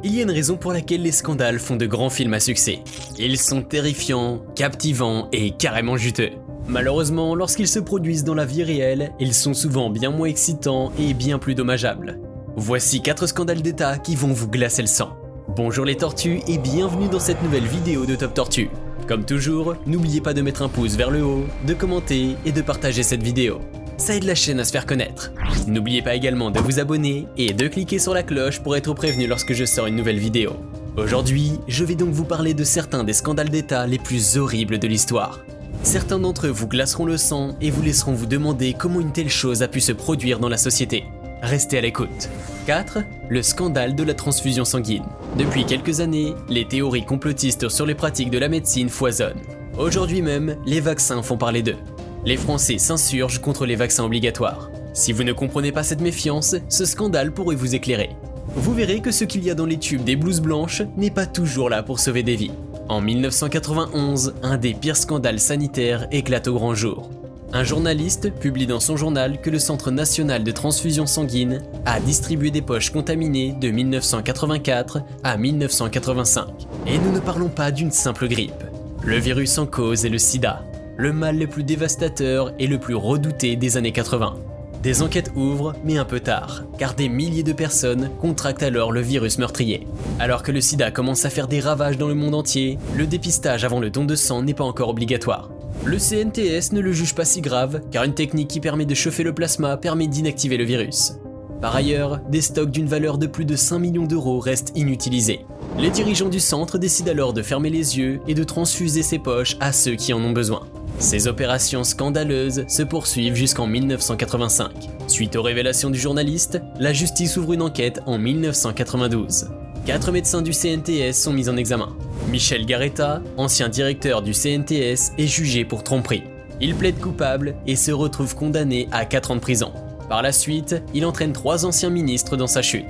Il y a une raison pour laquelle les scandales font de grands films à succès. Ils sont terrifiants, captivants et carrément juteux. Malheureusement, lorsqu'ils se produisent dans la vie réelle, ils sont souvent bien moins excitants et bien plus dommageables. Voici 4 scandales d'État qui vont vous glacer le sang. Bonjour les tortues et bienvenue dans cette nouvelle vidéo de Top Tortue. Comme toujours, n'oubliez pas de mettre un pouce vers le haut, de commenter et de partager cette vidéo. Ça aide la chaîne à se faire connaître. N'oubliez pas également de vous abonner et de cliquer sur la cloche pour être prévenu lorsque je sors une nouvelle vidéo. Aujourd'hui, je vais donc vous parler de certains des scandales d'État les plus horribles de l'histoire. Certains d'entre eux vous glaceront le sang et vous laisseront vous demander comment une telle chose a pu se produire dans la société. Restez à l'écoute. 4. Le scandale de la transfusion sanguine. Depuis quelques années, les théories complotistes sur les pratiques de la médecine foisonnent. Aujourd'hui même, les vaccins font parler d'eux. Les Français s'insurgent contre les vaccins obligatoires. Si vous ne comprenez pas cette méfiance, ce scandale pourrait vous éclairer. Vous verrez que ce qu'il y a dans les tubes des blouses blanches n'est pas toujours là pour sauver des vies. En 1991, un des pires scandales sanitaires éclate au grand jour. Un journaliste publie dans son journal que le Centre national de transfusion sanguine a distribué des poches contaminées de 1984 à 1985. Et nous ne parlons pas d'une simple grippe. Le virus en cause est le sida, le mal le plus dévastateur et le plus redouté des années 80. Des enquêtes ouvrent, mais un peu tard, car des milliers de personnes contractent alors le virus meurtrier. Alors que le sida commence à faire des ravages dans le monde entier, le dépistage avant le don de sang n'est pas encore obligatoire. Le CNTS ne le juge pas si grave, car une technique qui permet de chauffer le plasma permet d'inactiver le virus. Par ailleurs, des stocks d'une valeur de plus de 5 millions d'euros restent inutilisés. Les dirigeants du centre décident alors de fermer les yeux et de transfuser ces poches à ceux qui en ont besoin. Ces opérations scandaleuses se poursuivent jusqu'en 1985. Suite aux révélations du journaliste, la justice ouvre une enquête en 1992. 4 médecins du CNTS sont mis en examen. Michel Garetta, ancien directeur du CNTS, est jugé pour tromperie. Il plaide coupable et se retrouve condamné à 4 ans de prison. Par la suite, il entraîne 3 anciens ministres dans sa chute.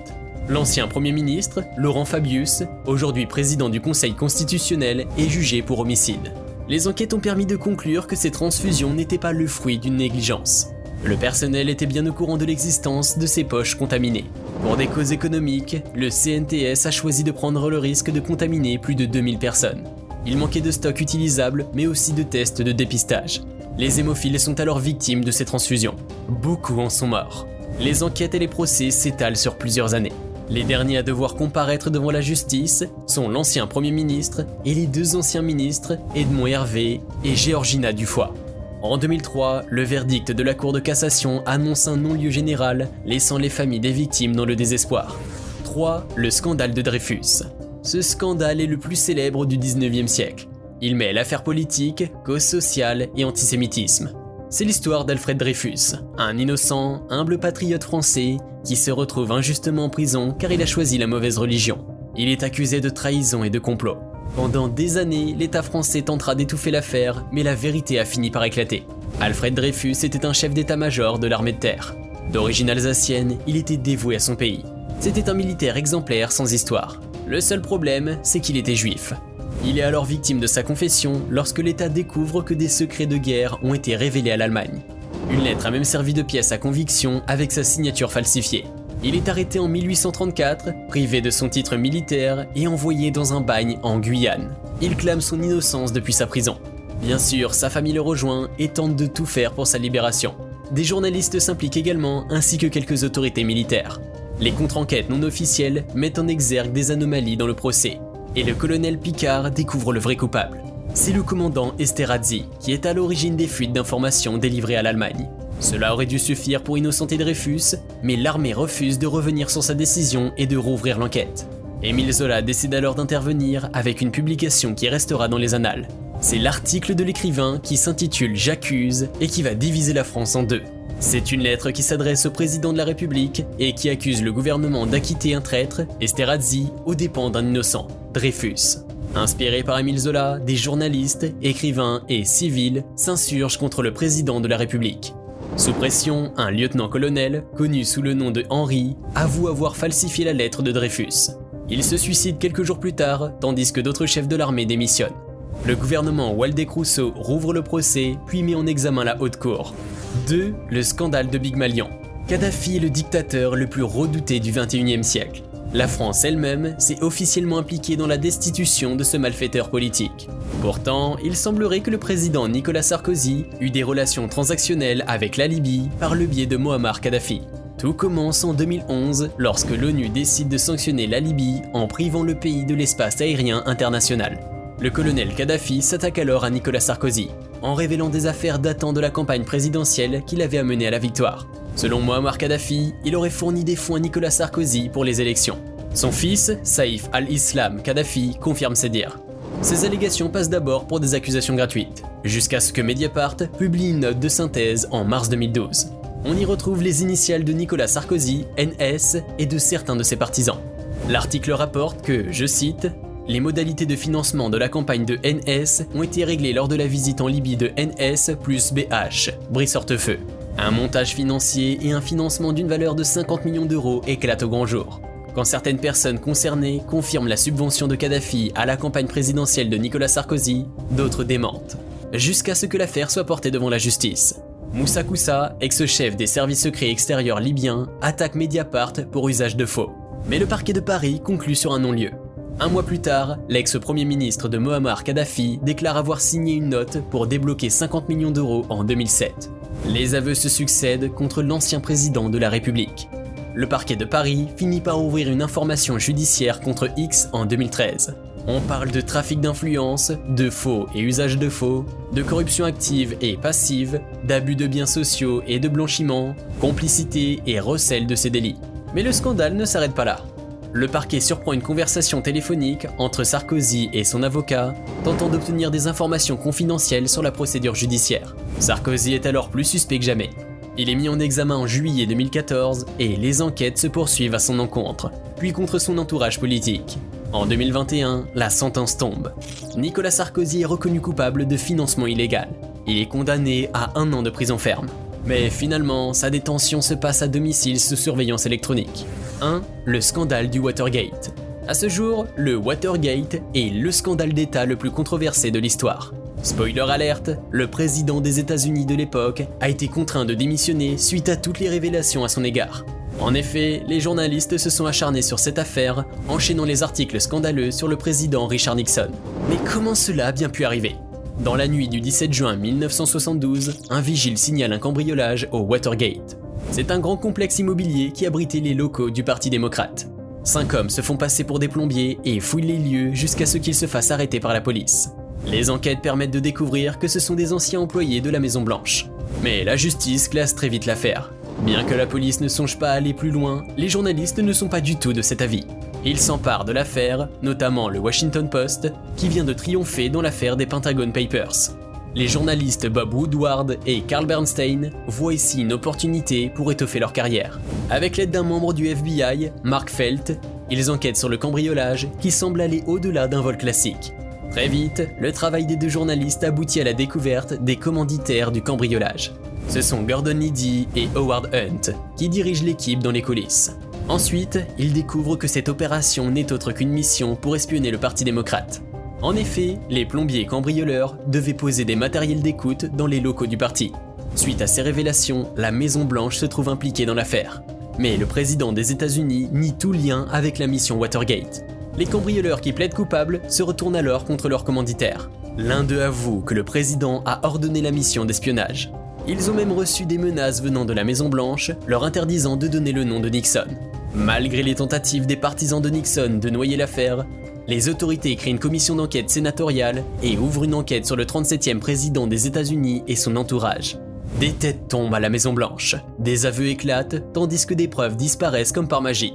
L'ancien Premier ministre, Laurent Fabius, aujourd'hui président du Conseil constitutionnel, est jugé pour homicide. Les enquêtes ont permis de conclure que ces transfusions n'étaient pas le fruit d'une négligence. Le personnel était bien au courant de l'existence de ces poches contaminées. Pour des causes économiques, le CNTS a choisi de prendre le risque de contaminer plus de 2000 personnes. Il manquait de stock utilisable, mais aussi de tests de dépistage. Les hémophiles sont alors victimes de ces transfusions. Beaucoup en sont morts. Les enquêtes et les procès s'étalent sur plusieurs années. Les derniers à devoir comparaître devant la justice sont l'ancien Premier ministre et les 2 anciens ministres Edmond Hervé et Géorgina Dufoy. En 2003, le verdict de la Cour de cassation annonce un non-lieu général, laissant les familles des victimes dans le désespoir. 3. Le scandale de Dreyfus. Ce scandale est le plus célèbre du 19e siècle. Il mêle affaires politiques, causes sociales et antisémitisme. C'est l'histoire d'Alfred Dreyfus, un innocent, humble patriote français qui se retrouve injustement en prison car il a choisi la mauvaise religion. Il est accusé de trahison et de complot. Pendant des années, l'État français tentera d'étouffer l'affaire, mais la vérité a fini par éclater. Alfred Dreyfus était un chef d'état-major de l'armée de terre. D'origine alsacienne, il était dévoué à son pays. C'était un militaire exemplaire sans histoire. Le seul problème, c'est qu'il était juif. Il est alors victime de sa confession lorsque l'État découvre que des secrets de guerre ont été révélés à l'Allemagne. Une lettre a même servi de pièce à conviction avec sa signature falsifiée. Il est arrêté en 1834, privé de son titre militaire et envoyé dans un bagne en Guyane. Il clame son innocence depuis sa prison. Bien sûr, sa famille le rejoint et tente de tout faire pour sa libération. Des journalistes s'impliquent également, ainsi que quelques autorités militaires. Les contre-enquêtes non officielles mettent en exergue des anomalies dans le procès. Et le colonel Picard découvre le vrai coupable. C'est le commandant Esterhazy, qui est à l'origine des fuites d'informations délivrées à l'Allemagne. Cela aurait dû suffire pour innocenter Dreyfus, mais l'armée refuse de revenir sur sa décision et de rouvrir l'enquête. Émile Zola décide alors d'intervenir avec une publication qui restera dans les annales. C'est l'article de l'écrivain qui s'intitule « J'accuse » et qui va diviser la France en 2. C'est une lettre qui s'adresse au président de la République et qui accuse le gouvernement d'acquitter un traître, Esterhazy, aux dépens d'un innocent, Dreyfus. Inspiré par Émile Zola, des journalistes, écrivains et civils s'insurgent contre le président de la République. Sous pression, un lieutenant-colonel, connu sous le nom de Henri, avoue avoir falsifié la lettre de Dreyfus. Il se suicide quelques jours plus tard, tandis que d'autres chefs de l'armée démissionnent. Le gouvernement Waldeck-Rousseau rouvre le procès, puis met en examen la haute cour. 2. Le scandale de Big Malion. Kadhafi est le dictateur le plus redouté du XXIe siècle. La France elle-même s'est officiellement impliquée dans la destitution de ce malfaiteur politique. Pourtant, il semblerait que le président Nicolas Sarkozy eut des relations transactionnelles avec la Libye par le biais de Moammar Kadhafi. Tout commence en 2011 lorsque l'ONU décide de sanctionner la Libye en privant le pays de l'espace aérien international. Le colonel Kadhafi s'attaque alors à Nicolas Sarkozy, en révélant des affaires datant de la campagne présidentielle qui l'avait amené à la victoire. Selon Moammar Kadhafi, il aurait fourni des fonds à Nicolas Sarkozy pour les élections. Son fils, Saïf al-Islam Kadhafi, confirme ces dires. Ces allégations passent d'abord pour des accusations gratuites, jusqu'à ce que Mediapart publie une note de synthèse en mars 2012. On y retrouve les initiales de Nicolas Sarkozy, NS, et de certains de ses partisans. L'article rapporte que, je cite, « Les modalités de financement de la campagne de NS ont été réglées lors de la visite en Libye de NS plus BH, Brice Hortefeux. Un montage financier et un financement d'une valeur de 50 millions d'euros éclatent au grand jour. Quand certaines personnes concernées confirment la subvention de Kadhafi à la campagne présidentielle de Nicolas Sarkozy, d'autres démentent. Jusqu'à ce que l'affaire soit portée devant la justice. Moussa Koussa, ex-chef des services secrets extérieurs libyens, attaque Mediapart pour usage de faux. Mais le parquet de Paris conclut sur un non-lieu. Un mois plus tard, l'ex-premier ministre de Moammar Kadhafi déclare avoir signé une note pour débloquer 50 millions d'euros en 2007. Les aveux se succèdent contre l'ancien président de la République. Le parquet de Paris finit par ouvrir une information judiciaire contre X en 2013. On parle de trafic d'influence, de faux et usage de faux, de corruption active et passive, d'abus de biens sociaux et de blanchiment, complicité et recel de ces délits. Mais le scandale ne s'arrête pas là. Le parquet surprend une conversation téléphonique entre Sarkozy et son avocat, tentant d'obtenir des informations confidentielles sur la procédure judiciaire. Sarkozy est alors plus suspect que jamais. Il est mis en examen en juillet 2014 et les enquêtes se poursuivent à son encontre, puis contre son entourage politique. En 2021, la sentence tombe. Nicolas Sarkozy est reconnu coupable de financement illégal. Il est condamné à 1 an de prison ferme. Mais finalement, sa détention se passe à domicile sous surveillance électronique. 1. Le scandale du Watergate. À ce jour, le Watergate est le scandale d'État le plus controversé de l'histoire. Spoiler alerte, le président des États-Unis de l'époque a été contraint de démissionner suite à toutes les révélations à son égard. En effet, les journalistes se sont acharnés sur cette affaire, enchaînant les articles scandaleux sur le président Richard Nixon. Mais comment cela a bien pu arriver ? Dans la nuit du 17 juin 1972, un vigile signale un cambriolage au Watergate. C'est un grand complexe immobilier qui abritait les locaux du Parti démocrate. 5 hommes se font passer pour des plombiers et fouillent les lieux jusqu'à ce qu'ils se fassent arrêter par la police. Les enquêtes permettent de découvrir que ce sont des anciens employés de la Maison Blanche. Mais la justice classe très vite l'affaire. Bien que la police ne songe pas à aller plus loin, les journalistes ne sont pas du tout de cet avis. Ils s'emparent de l'affaire, notamment le Washington Post, qui vient de triompher dans l'affaire des Pentagon Papers. Les journalistes Bob Woodward et Carl Bernstein voient ici une opportunité pour étoffer leur carrière. Avec l'aide d'un membre du FBI, Mark Felt, ils enquêtent sur le cambriolage qui semble aller au-delà d'un vol classique. Très vite, le travail des 2 journalistes aboutit à la découverte des commanditaires du cambriolage. Ce sont Gordon Liddy et Howard Hunt qui dirigent l'équipe dans les coulisses. Ensuite, ils découvrent que cette opération n'est autre qu'une mission pour espionner le Parti démocrate. En effet, les plombiers cambrioleurs devaient poser des matériels d'écoute dans les locaux du parti. Suite à ces révélations, la Maison Blanche se trouve impliquée dans l'affaire. Mais le président des États-Unis nie tout lien avec la mission Watergate. Les cambrioleurs qui plaident coupables se retournent alors contre leurs commanditaires. L'un d'eux avoue que le président a ordonné la mission d'espionnage. Ils ont même reçu des menaces venant de la Maison Blanche, leur interdisant de donner le nom de Nixon. Malgré les tentatives des partisans de Nixon de noyer l'affaire, les autorités créent une commission d'enquête sénatoriale et ouvrent une enquête sur le 37e président des États-Unis et son entourage. Des têtes tombent à la Maison Blanche, des aveux éclatent, tandis que des preuves disparaissent comme par magie.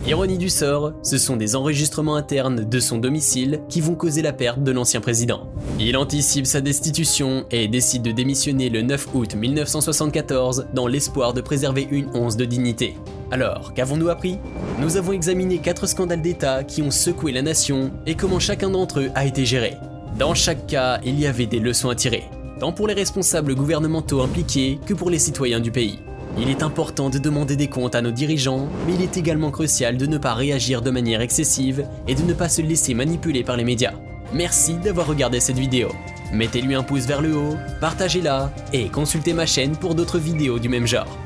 Ironie du sort, ce sont des enregistrements internes de son domicile qui vont causer la perte de l'ancien président. Il anticipe sa destitution et décide de démissionner le 9 août 1974 dans l'espoir de préserver une once de dignité. Alors, qu'avons-nous appris ? Nous avons examiné 4 scandales d'État qui ont secoué la nation et comment chacun d'entre eux a été géré. Dans chaque cas, il y avait des leçons à tirer, tant pour les responsables gouvernementaux impliqués que pour les citoyens du pays. Il est important de demander des comptes à nos dirigeants, mais il est également crucial de ne pas réagir de manière excessive et de ne pas se laisser manipuler par les médias. Merci d'avoir regardé cette vidéo. Mettez-lui un pouce vers le haut, partagez-la et consultez ma chaîne pour d'autres vidéos du même genre.